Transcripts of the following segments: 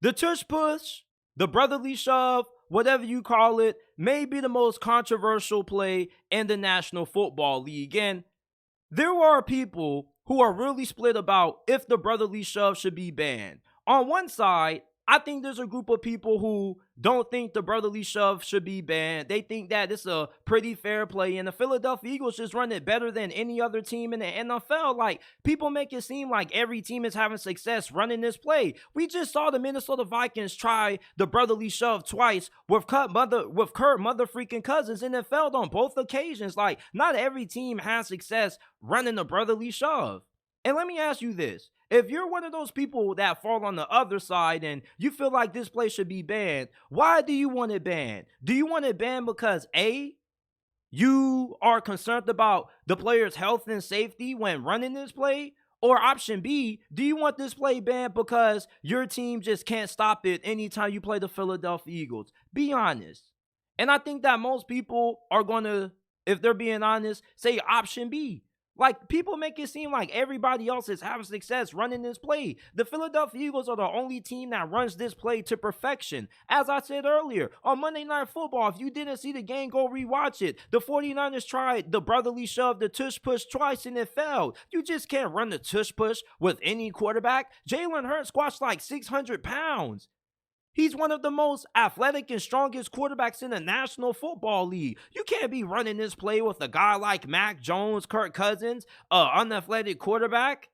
The tush push, the brotherly shove, whatever you call it, may be the most controversial play in the National Football League. And there are people who are really split about if the brotherly shove should be banned. On one side, I think there's a group of people who don't think the brotherly shove should be banned. They think that it's a pretty fair play, and the Philadelphia Eagles just run it better than any other team in the NFL. Like, people make it seem like every team is having success running this play. We just saw the Minnesota Vikings try the brotherly shove twice with Kirk mother freaking Cousins, and it failed on both occasions. Like, not every team has success running the brotherly shove. And let me ask you this. If you're one of those people that fall on the other side and you feel like this play should be banned, why do you want it banned? Do you want it banned because A, you are concerned about the player's health and safety when running this play? Or option B, do you want this play banned because your team just can't stop it anytime you play the Philadelphia Eagles? Be honest. And I think that most people are going to, if they're being honest, say option B. Like, people make it seem like everybody else is having success running this play. The Philadelphia Eagles are the only team that runs this play to perfection. As I said earlier, on Monday Night Football, if you didn't see the game, go rewatch it. The 49ers tried the brotherly shove, the tush push twice, and it failed. You just can't run the tush push with any quarterback. Jalen Hurts squashed like 600 pounds. He's one of the most athletic and strongest quarterbacks in the National Football League. You can't be running this play with a guy like Mac Jones, Kirk Cousins, unathletic quarterback.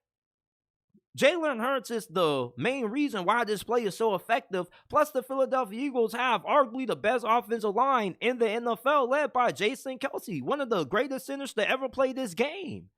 Jalen Hurts is the main reason why this play is so effective. Plus, the Philadelphia Eagles have arguably the best offensive line in the NFL, led by Jason Kelce, one of the greatest centers to ever play this game.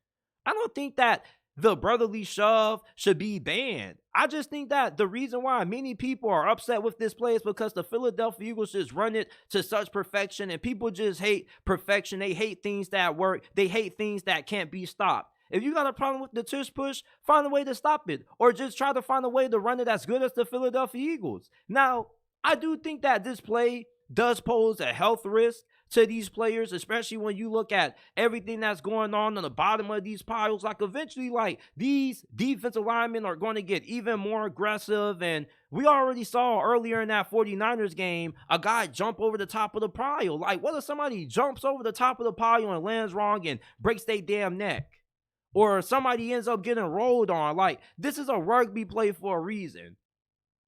I don't think that the brotherly shove should be banned. I just think that the reason why many people are upset with this play is because the Philadelphia Eagles just run it to such perfection, and people just hate perfection. They hate things that work. They hate things that can't be stopped. If you got a problem with the tush push, find a way to stop it, or just try to find a way to run it as good as the Philadelphia Eagles. Now, I do think that this play does pose a health risk to these players, especially when you look at everything that's going on the bottom of these piles. Like, eventually, like, these defensive linemen are going to get even more aggressive, and we already saw earlier in that 49ers game a guy jump over the top of the pile. Like, what if somebody jumps over the top of the pile and lands wrong and breaks their damn neck? Or somebody ends up getting rolled on? Like, this is a rugby play for a reason.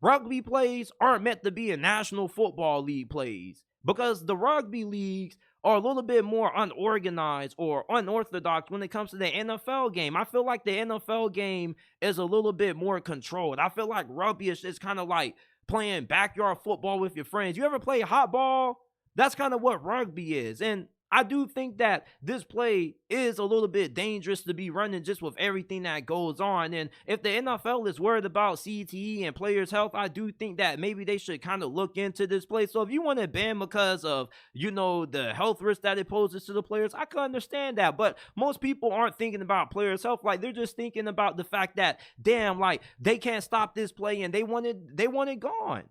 Rugby plays aren't meant to be in National Football League plays, because the rugby leagues are a little bit more unorganized or unorthodox when it comes to the NFL game. I feel like the NFL game is a little bit more controlled. I feel like rugby is just kind of like playing backyard football with your friends. You ever play hot ball? That's kind of what rugby is. And I do think that this play is a little bit dangerous to be running just with everything that goes on. And if the NFL is worried about CTE and players' health, I do think that maybe they should kind of look into this play. So if you want to ban because of, the health risk that it poses to the players, I can understand that. But most people aren't thinking about players' health. Like, they're just thinking about the fact that, damn, like, they can't stop this play and they want it gone.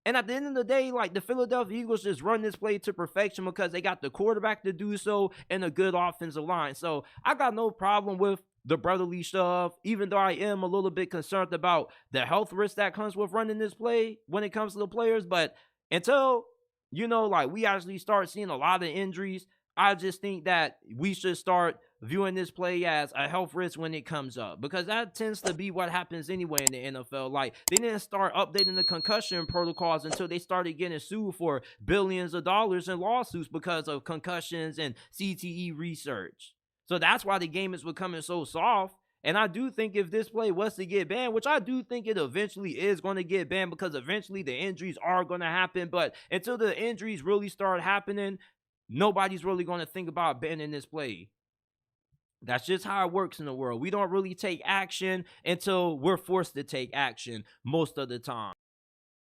And at the end of the day, like, the Philadelphia Eagles just run this play to perfection because they got the quarterback to do so and a good offensive line. So I got no problem with the brotherly shove, even though I am a little bit concerned about the health risk that comes with running this play when it comes to the players. But until, we actually start seeing a lot of injuries, I just think that we should start viewing this play as a health risk when it comes up, because that tends to be what happens anyway in the NFL. Like, they didn't start updating the concussion protocols until they started getting sued for billions of dollars in lawsuits because of concussions and CTE research. So that's why the game is becoming so soft. And I do think if this play was to get banned, which I do think it eventually is going to get banned, because eventually the injuries are going to happen, but until the injuries really start happening, nobody's really going to think about banning this play. That's just how it works in the world. We don't really take action until we're forced to take action most of the time.